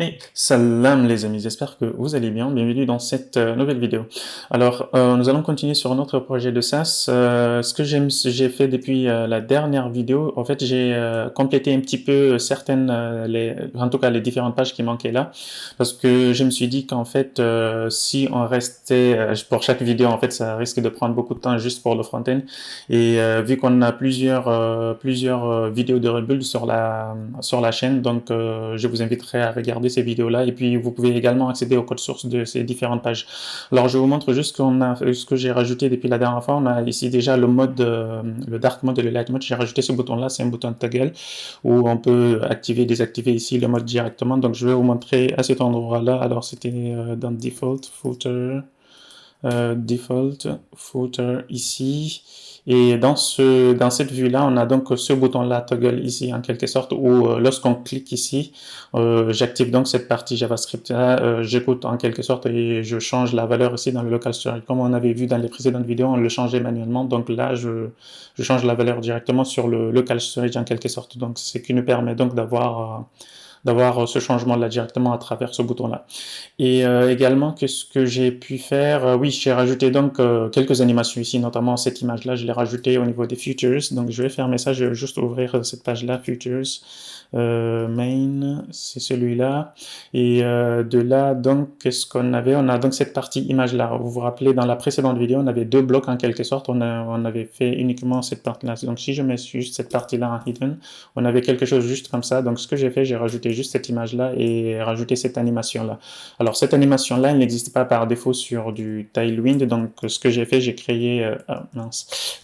Hey, salam les amis, j'espère que vous allez bien. Bienvenue dans cette nouvelle vidéo. Alors, nous allons continuer sur notre projet de SaaS. Ce que j'ai fait depuis la dernière vidéo, en fait, j'ai complété un petit peu certaines, en tout cas les différentes pages qui manquaient là, parce que je me suis dit qu'en fait, si on restait pour chaque vidéo, en fait, ça risque de prendre beaucoup de temps juste pour le front-end. Et vu qu'on a plusieurs vidéos de rebuild sur la chaîne, donc je vous inviterai à regarder ces vidéos-là. Et puis vous pouvez également accéder au code source de ces différentes pages. Alors je vous montre juste ce que j'ai rajouté depuis la dernière fois. On a ici déjà le mode, le dark mode et le light mode. J'ai rajouté ce bouton-là, c'est un bouton de toggle où on peut activer, désactiver ici le mode directement. Donc je vais vous montrer à cet endroit-là. Alors c'était dans default footer ici. Et dans cette vue-là, on a donc ce bouton-là, toggle ici en quelque sorte, où lorsqu'on clique ici, j'active donc cette partie JavaScript-là, j'écoute en quelque sorte et je change la valeur ici dans le local storage. Comme on avait vu dans les précédentes vidéos, on le changeait manuellement, donc là, je change la valeur directement sur le local storage en quelque sorte. Donc, ce qui nous permet donc d'avoir ce changement-là directement à travers ce bouton-là. Et également, qu'est-ce que j'ai pu faire? Oui, j'ai rajouté donc quelques animations ici, notamment cette image-là, je l'ai rajoutée au niveau des features. Donc je vais fermer ça, je vais juste ouvrir cette page-là, features, main, c'est celui-là. Et de là, donc, qu'est-ce qu'on avait? On a donc cette partie image-là. Vous vous rappelez, dans la précédente vidéo, on avait deux blocs en quelque sorte. On avait fait uniquement cette partie-là. Donc si je mets juste cette partie-là en hidden, on avait quelque chose juste comme ça. Donc ce que j'ai fait, j'ai rajouté juste cette image-là et rajouté cette animation-là. Alors cette animation-là, elle n'existe pas par défaut sur du Tailwind. Donc ce que j'ai fait, j'ai créé,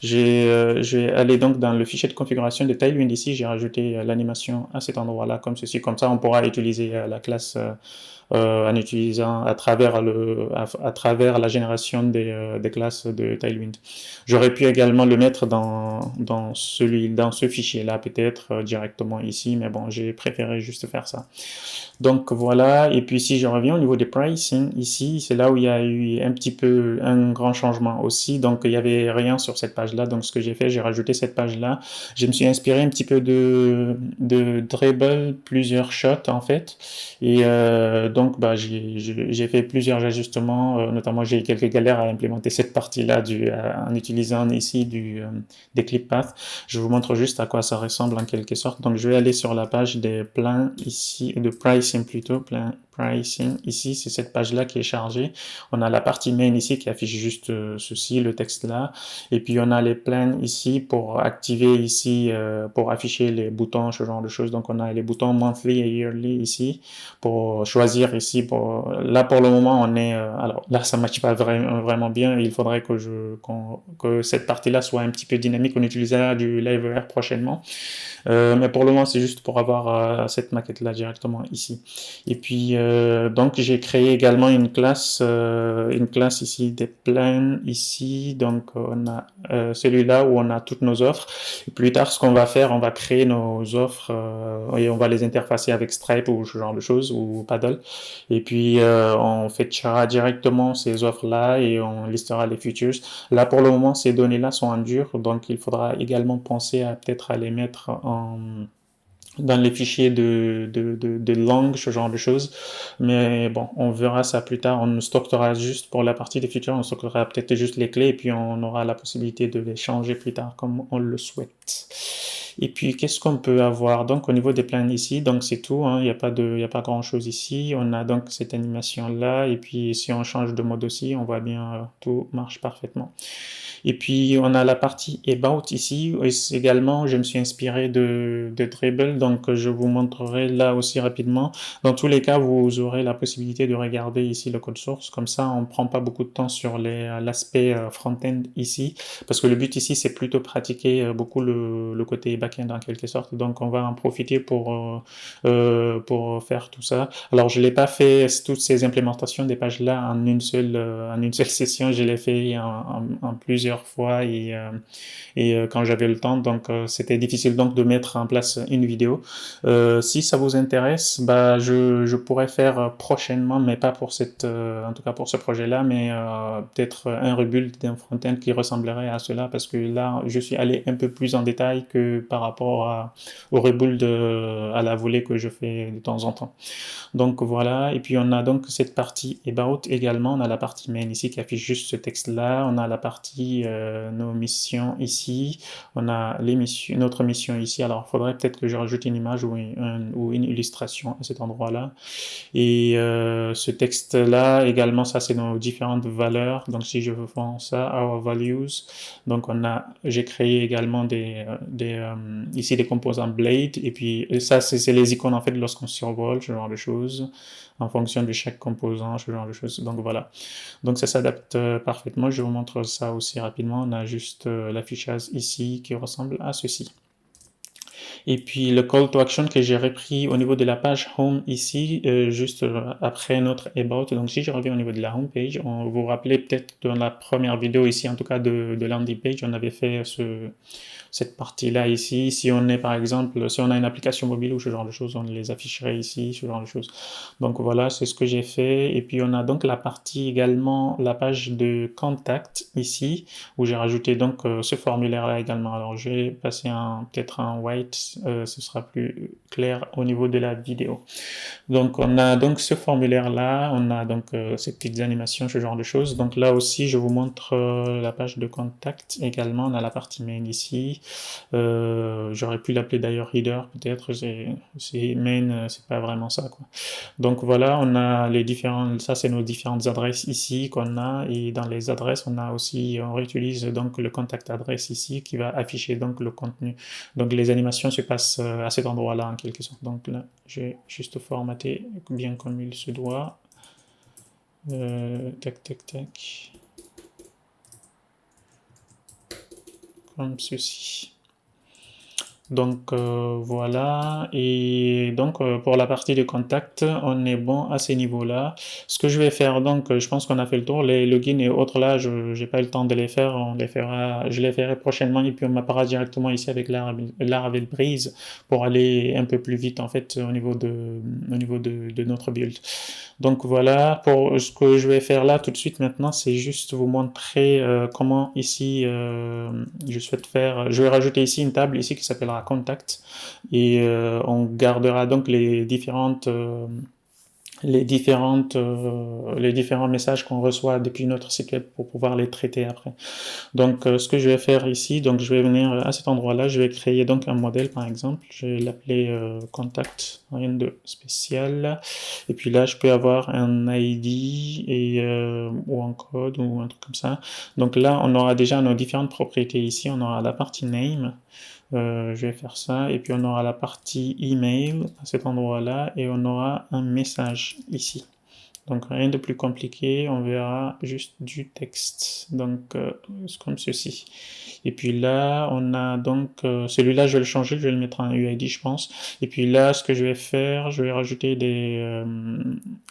je vais aller donc dans le fichier de configuration de Tailwind ici, j'ai rajouté l'animation à cet endroit-là comme ceci. Comme ça, on pourra utiliser la classe en utilisant à travers la génération des classes de Tailwind. J'aurais pu également le mettre dans ce fichier-là, peut-être directement ici, mais bon, j'ai préféré juste faire ça. Donc voilà, et puis si je reviens au niveau des pricing, ici, c'est là où il y a eu un petit peu un grand changement aussi. Donc il n'y avait rien sur cette page-là. Donc ce que j'ai fait, j'ai rajouté cette page-là. Je me suis inspiré un petit peu de Dribble, plusieurs shots en fait. Et donc bah, j'ai fait plusieurs ajustements, notamment j'ai eu quelques galères à implémenter cette partie-là en utilisant ici des clip paths. Je vous montre juste à quoi ça ressemble en quelque sorte. Donc je vais aller sur la page des plans ici, de pricing plutôt, plan pricing. Ici, c'est cette page-là qui est chargée. On a la partie main ici qui affiche juste ceci, le texte là. Et puis on a les plans ici pour activer ici, pour afficher les boutons, ce genre de choses. Donc on a les boutons monthly et yearly ici pour choisir ici. Là pour le moment on est, alors là ça ne matche pas vraiment bien. Il faudrait que cette partie-là soit un petit peu dynamique. On utilisera du LiveWire prochainement. Mais pour le moment, c'est juste pour avoir cette maquette-là directement ici. Et puis, donc, j'ai créé également une classe ici, des plans ici. Donc, on a celui-là où on a toutes nos offres. Et plus tard, ce qu'on va faire, on va créer nos offres et on va les interfacer avec Stripe ou ce genre de choses, ou Paddle. Et puis, on fetchera directement ces offres-là et on listera les features. Là, pour le moment, ces données-là sont en dur, donc il faudra également penser à peut-être à les mettre dans les fichiers de langue, ce genre de choses. Mais bon, on verra ça plus tard. On stockera juste pour la partie des features, on stockera peut-être juste les clés et puis on aura la possibilité de les changer plus tard comme on le souhaite. Et puis, qu'est-ce qu'on peut avoir? Donc, au niveau des plans ici, donc c'est tout, hein, il y a pas grand-chose ici. On a donc cette animation-là, et puis si on change de mode aussi, on voit bien, tout marche parfaitement. Et puis, on a la partie About ici. Et également, je me suis inspiré de Dribble, donc je vous montrerai là aussi rapidement. Dans tous les cas, vous aurez la possibilité de regarder ici le code source. Comme ça, on ne prend pas beaucoup de temps sur l'aspect front-end ici, parce que le but ici, c'est plutôt pratiquer beaucoup le côté back-end en quelque sorte. Donc, on va en profiter pour faire tout ça. Alors, je l'ai pas fait toutes ces implémentations des pages-là en une seule session. Je l'ai fait en plusieurs fois et quand j'avais le temps. Donc, c'était difficile donc de mettre en place une vidéo. Si ça vous intéresse, bah, je pourrais faire prochainement, mais pas pour en tout cas pour ce projet-là, mais peut-être un rebuild d'un front-end qui ressemblerait à cela, parce que là, je suis allé un peu plus en détail que par par rapport au rebuild à la volée que je fais de temps en temps. Donc voilà, et puis on a donc cette partie about également, on a la partie main ici qui affiche juste ce texte-là, on a la partie nos missions ici, on a notre mission ici, alors il faudrait peut-être que je rajoute une image ou une illustration à cet endroit-là. Et ce texte-là également, ça c'est nos différentes valeurs, donc si je veux faire ça, our values, donc j'ai créé également ici des composants blade, et puis ça c'est les icônes en fait lorsqu'on survole, ce genre de choses, en fonction de chaque composant, ce genre de choses, donc voilà. Donc ça s'adapte parfaitement, je vous montre ça aussi rapidement, on a juste l'affichage ici qui ressemble à ceci. Et puis le call to action que j'ai repris au niveau de la page home ici, juste après notre about. Donc si je reviens au niveau de la home page, vous vous rappelez peut-être dans la première vidéo ici, en tout cas de landing page, on avait fait cette partie-là ici. Si on est par exemple, si on a une application mobile ou ce genre de choses, on les afficherait ici, ce genre de choses. Donc voilà, c'est ce que j'ai fait. Et puis on a donc la partie également, la page de contact ici, où j'ai rajouté donc ce formulaire-là également. Alors je vais passer peut-être un white, ce sera plus clair au niveau de la vidéo. Donc on a donc ce formulaire-là, on a donc ces petites animations, ce genre de choses. Donc là aussi, je vous montre la page de contact également. On a la partie main ici. J'aurais pu l'appeler d'ailleurs header, peut-être. C'est main, c'est pas vraiment ça, quoi. Donc voilà, on a ça c'est nos différentes adresses ici qu'on a, et dans les adresses, on réutilise donc le contact adresse ici qui va afficher donc le contenu. Donc les animations se passent à cet endroit-là en quelque sorte. Donc là, je vais juste formater bien comme il se doit. Tac, tac, tac. Comme ceci. Donc voilà, et donc pour la partie de contact, on est bon à ces niveaux-là. Ce que je vais faire, donc je pense qu'on a fait le tour, les logins et autres là, je n'ai pas eu le temps de les faire, je les ferai prochainement, et puis on m'apparaît directement ici avec Laravel Breeze pour aller un peu plus vite en fait au niveau de notre build. Donc voilà, pour ce que je vais faire là tout de suite maintenant, c'est juste vous montrer comment ici je vais rajouter ici une table ici qui s'appellera contact, et on gardera donc les différents messages qu'on reçoit depuis notre site web pour pouvoir les traiter après. Donc ce que je vais faire ici, donc je vais venir à cet endroit-là, je vais créer donc un modèle par exemple, je vais l'appeler contact, rien de spécial, et puis là je peux avoir un ID ou un code ou un truc comme ça. Donc là on aura déjà nos différentes propriétés ici, on aura la partie name, je vais faire ça, et puis on aura la partie email à cet endroit-là, et on aura un message ici. Donc rien de plus compliqué, on verra juste du texte, donc comme ceci. Et puis là, on a donc, celui-là je vais le changer, je vais le mettre en UID je pense. Et puis là, ce que je vais faire, je vais rajouter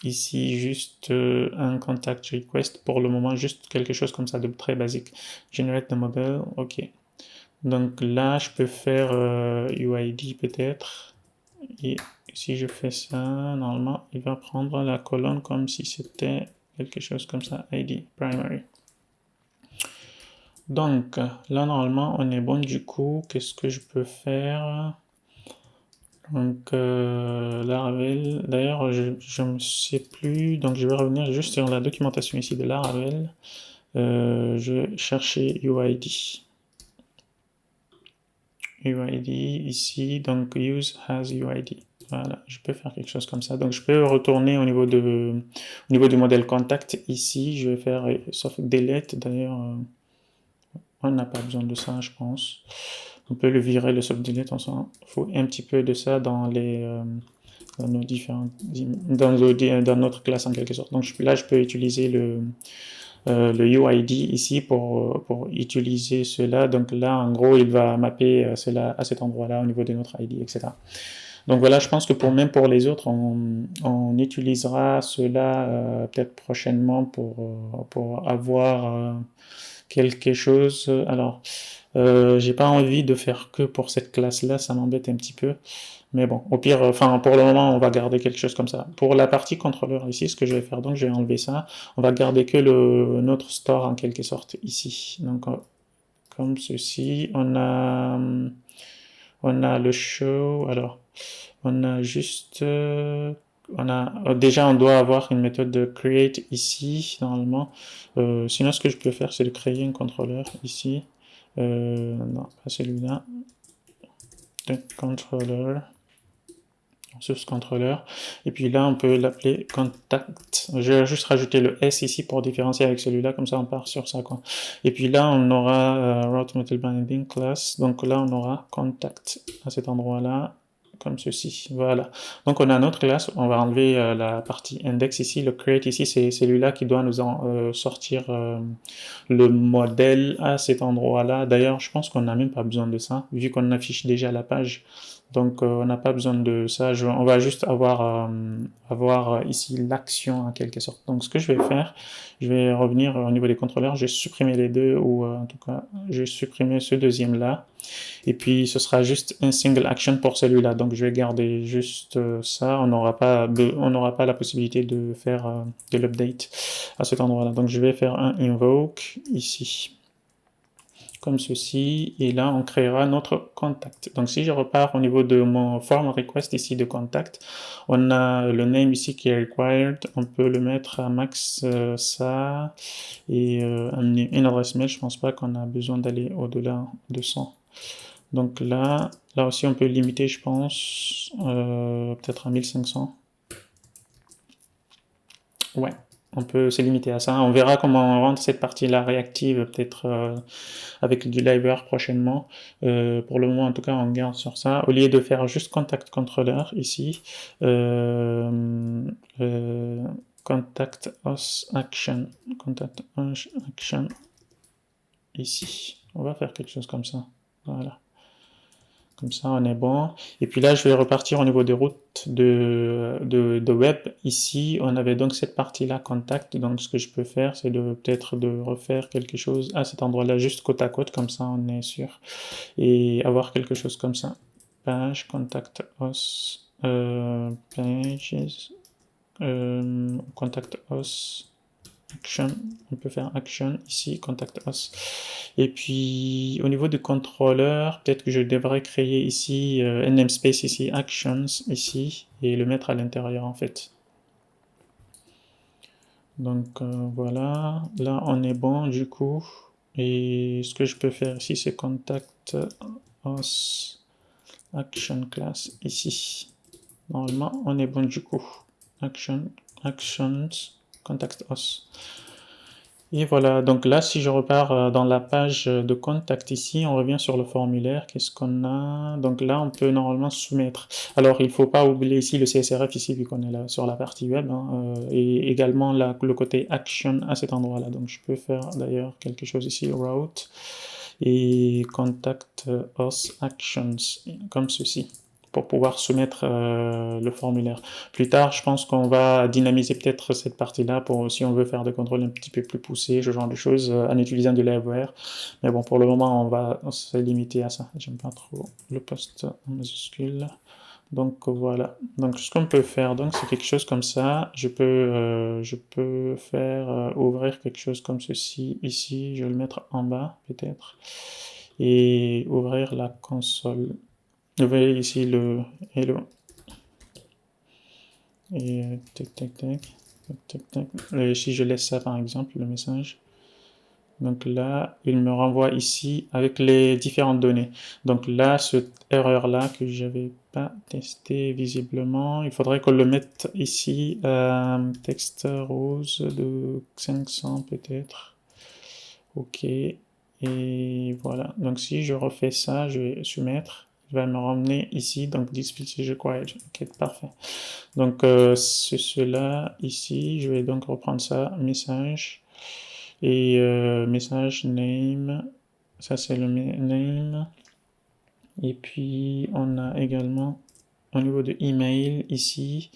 ici juste un contact request pour le moment, juste quelque chose comme ça de très basique. Generate the model, ok. Donc là, je peux faire UID peut-être, et si je fais ça, normalement, il va prendre la colonne comme si c'était quelque chose comme ça, ID, primary. Donc là, normalement, on est bon du coup. Qu'est-ce que je peux faire? Donc Laravel, d'ailleurs, je ne sais plus, donc je vais revenir juste sur la documentation ici de Laravel. Je vais chercher UID. UID ici, donc use has UID. Voilà, je peux faire quelque chose comme ça. Donc je peux retourner au niveau du modèle contact ici. Je vais faire sauf delete. D'ailleurs, on n'a pas besoin de ça, je pense. On peut le virer, le soft delete. On s'en fout un petit peu de ça dans nos différentes, dans notre classe en quelque sorte. Donc là, je peux utiliser le UID ici pour utiliser cela. Donc là, en gros, il va mapper cela à cet endroit-là au niveau de notre ID, etc. Donc voilà, je pense que même pour les autres, on utilisera cela peut-être prochainement pour avoir quelque chose. Alors, j'ai pas envie de faire que pour cette classe-là, ça m'embête un petit peu. Mais bon, au pire, enfin pour le moment, on va garder quelque chose comme ça. Pour la partie contrôleur ici, ce que je vais faire, donc je vais enlever ça. On va garder que notre store en quelque sorte ici. Donc comme ceci, on a On a le show, alors, on a juste, déjà, on doit avoir une méthode de create ici, normalement. Sinon, ce que je peux faire, c'est de créer un contrôleur ici. Non, pas celui-là. De controller. Source controller. Et puis là, on peut l'appeler contact. Je vais juste rajouter le S ici pour différencier avec celui-là, comme ça on part sur ça, quoi. Et puis là, on aura route metal binding class. Donc là, on aura contact à cet endroit-là, comme ceci. Voilà. Donc on a notre classe. On va enlever la partie index ici. Le create ici, c'est celui-là qui doit nous en sortir le modèle à cet endroit-là. D'ailleurs, je pense qu'on n'a même pas besoin de ça, vu qu'on affiche déjà la page. Donc, on n'a pas besoin de ça. On va juste avoir ici l'action en quelque sorte. Donc, ce que je vais faire, je vais revenir au niveau des contrôleurs. Je vais supprimer les deux, ou en tout cas, je vais supprimer ce deuxième-là. Et puis, ce sera juste un single action pour celui-là. Donc, je vais garder juste ça. On n'aura pas la possibilité de faire de l'update à cet endroit-là. Donc, je vais faire un invoke ici, comme ceci, et là on créera notre contact. Donc si je repars au niveau de mon form request ici de contact, on a le name ici qui est required, on peut le mettre à max ça, et une adresse mail, je pense pas qu'on a besoin d'aller au-delà de 100. Donc là aussi on peut limiter, je pense, peut-être à 1500. Ouais, on peut se limiter à ça. On verra comment on rendre cette partie-là réactive, peut-être avec du liveware prochainement. Pour le moment, en tout cas, on garde sur ça. Au lieu de faire juste contact controller ici, contact os action, contact os action ici. On va faire quelque chose comme ça. Voilà. Comme ça, on est bon. Et puis là, je vais repartir au niveau des routes de web. Ici, on avait donc cette partie-là, contact. Donc, ce que je peux faire, c'est peut-être de refaire quelque chose à cet endroit-là, juste côte à côte, comme ça, on est sûr. Et avoir quelque chose comme ça. Page, contact us, pages, contact us, action, on peut faire action ici, contact us. Et puis au niveau du contrôleur, peut-être que je devrais créer ici un namespace ici, actions ici, et le mettre à l'intérieur en fait. Donc voilà, là on est bon du coup. Et ce que je peux faire ici, c'est contact us action class ici. Normalement, on est bon du coup. Actions, contact us. Et voilà, donc là, si je repars dans la page de contact ici, on revient sur le formulaire. Qu'est-ce qu'on a? Donc là, on peut normalement soumettre. Alors, il ne faut pas oublier ici le CSRF, ici, vu qu'on est là sur la partie web, hein, et également le côté action à cet endroit-là. Donc, je peux faire d'ailleurs quelque chose ici, route, et contact us actions, comme ceci, pour pouvoir soumettre le formulaire. Plus tard, je pense qu'on va dynamiser peut-être cette partie-là pour si on veut faire des contrôles un petit peu plus poussés, ce genre de choses, en utilisant du liveware. Mais bon, pour le moment, on va se limiter à ça. J'aime pas trop le post en majuscule. Donc voilà. Donc ce qu'on peut faire, donc c'est quelque chose comme ça. Je peux faire ouvrir quelque chose comme ceci ici. Je vais le mettre en bas peut-être et ouvrir la console. Vous voyez ici le hello. Et tac, tac, tac, tac, tac. Et si je laisse ça par exemple, le message. Donc là, il me renvoie ici avec les différentes données. Donc là, cette erreur-là que j'avais pas testé visiblement, il faudrait qu'on le mette ici, texte rose de 500 peut-être. Ok. Et voilà. Donc si je refais ça, je vais soumettre. Il va me ramener ici, donc display required. Ok, parfait. Donc c'est cela ici. Je vais donc reprendre ça, message. Et message name, ça c'est le name. Et puis on a également au niveau de email ici,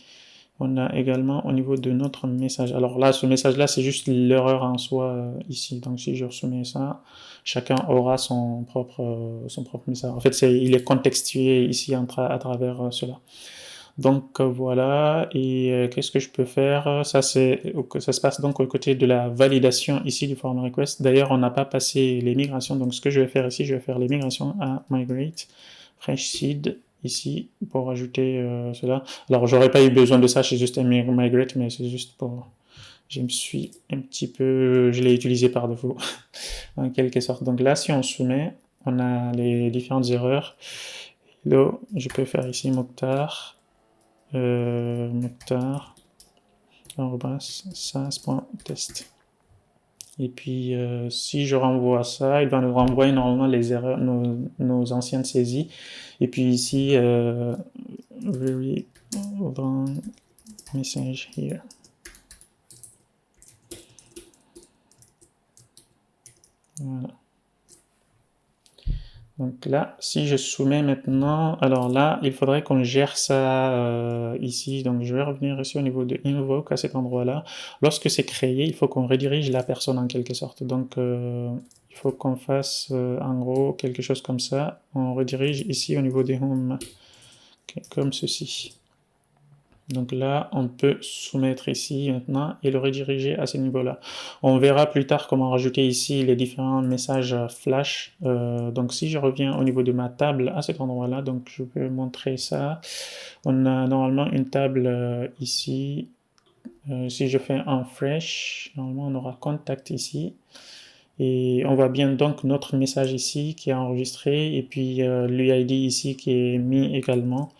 on a également au niveau de notre message. Alors là, ce message-là, c'est juste l'erreur en soi ici. Donc si je soumets ça, chacun aura son propre message. En fait, il est contextué ici à travers cela. Donc voilà, et qu'est-ce que je peux faire? Ça se passe donc au côté de la validation ici du form request. D'ailleurs, on n'a pas passé les migrations, donc ce que je vais faire ici, je vais faire les migrations à migrate fresh seed ici pour ajouter cela. Alors j'aurais pas eu besoin de ça, c'est juste un migrate, mais c'est juste pour... Je me suis un petit peu... Je l'ai utilisé par défaut, en quelque sorte. Donc là, si on soumet, on a les différentes erreurs. Là, je peux faire ici Mokhtar, Mokhtar, sas.test. Et puis, si je renvoie ça, il va nous renvoyer normalement les erreurs, nos anciennes saisies. Et puis ici, very long message here. Voilà. Donc là, si je soumets maintenant, alors là, il faudrait qu'on gère ça ici. Donc je vais revenir ici au niveau de invoke à cet endroit-là. Lorsque c'est créé, il faut qu'on redirige la personne en quelque sorte. Donc il faut qu'on fasse en gros quelque chose comme ça. On redirige ici au niveau des home, comme ceci. Donc là, on peut soumettre ici maintenant et le rediriger à ce niveau-là. On verra plus tard comment rajouter ici les différents messages flash. Donc si je reviens au niveau de ma table à cet endroit-là, donc je peux montrer ça. On a normalement une table ici. Si je fais un fresh, normalement on aura contact ici. Et on voit bien donc notre message ici qui est enregistré et puis l'UID ici qui est mis également.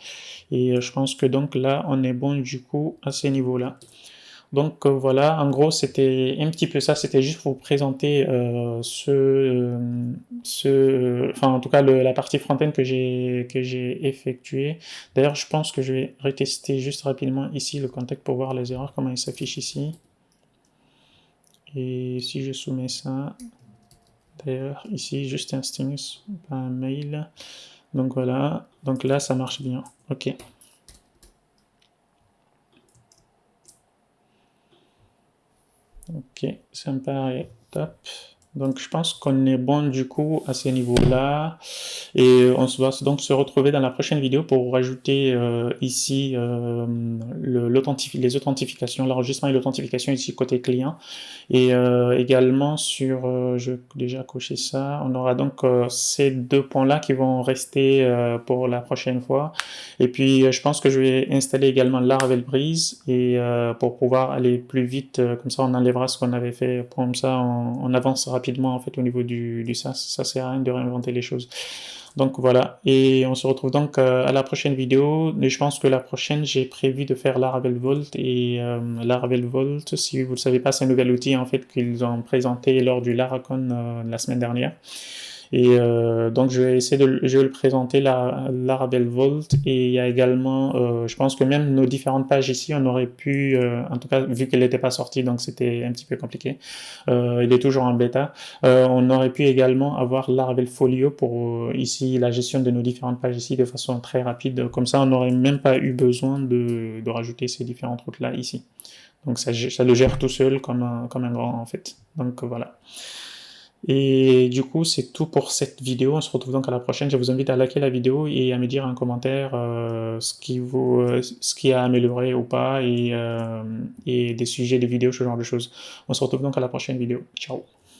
Et je pense que donc là, on est bon du coup à ces niveaux-là. Donc voilà, en gros, c'était un petit peu ça. C'était juste pour vous présenter enfin en tout cas la partie front-end que j'ai effectuée. D'ailleurs, je pense que je vais retester juste rapidement ici le contact pour voir les erreurs, comment ils s'affichent ici. Et si je soumets ça, d'ailleurs, ici, juste un string, pas un mail. Donc voilà, donc là, ça marche bien. Ok. Ok, ça me paraît top. Donc je pense qu'on est bon du coup à ces niveaux-là. Et on va donc se retrouver dans la prochaine vidéo pour rajouter ici les authentifications, l'enregistrement et l'authentification ici côté client. Et également sur, je vais déjà cocher ça, on aura donc ces deux points-là qui vont rester pour la prochaine fois. Et puis je pense que je vais installer également Laravel Breeze et pour pouvoir aller plus vite, comme ça on enlèvera ce qu'on avait fait, comme ça on avance rapidement en fait au niveau du SaaS, ça sert à rien de réinventer les choses. Donc voilà, et on se retrouve donc à la prochaine vidéo. Et je pense que la prochaine, j'ai prévu de faire Laravel Vault. Et Laravel Vault, si vous ne le savez pas, c'est un nouvel outil en fait qu'ils ont présenté lors du Laracon la semaine dernière. Et donc je vais essayer je vais le présenter la Laravel Vault et il y a également, je pense que même nos différentes pages ici, on aurait pu, en tout cas vu qu'elle n'était pas sortie, donc c'était un petit peu compliqué. Il est toujours en bêta. On aurait pu également avoir Laravel Folio pour ici la gestion de nos différentes pages ici de façon très rapide. Comme ça, on n'aurait même pas eu besoin de rajouter ces différentes routes là ici. Donc ça le gère tout seul comme un grand en fait. Donc voilà. Et du coup, c'est tout pour cette vidéo. On se retrouve donc à la prochaine. Je vous invite à liker la vidéo et à me dire en commentaire ce qui a amélioré ou pas et des sujets de vidéo, ce genre de choses. On se retrouve donc à la prochaine vidéo. Ciao!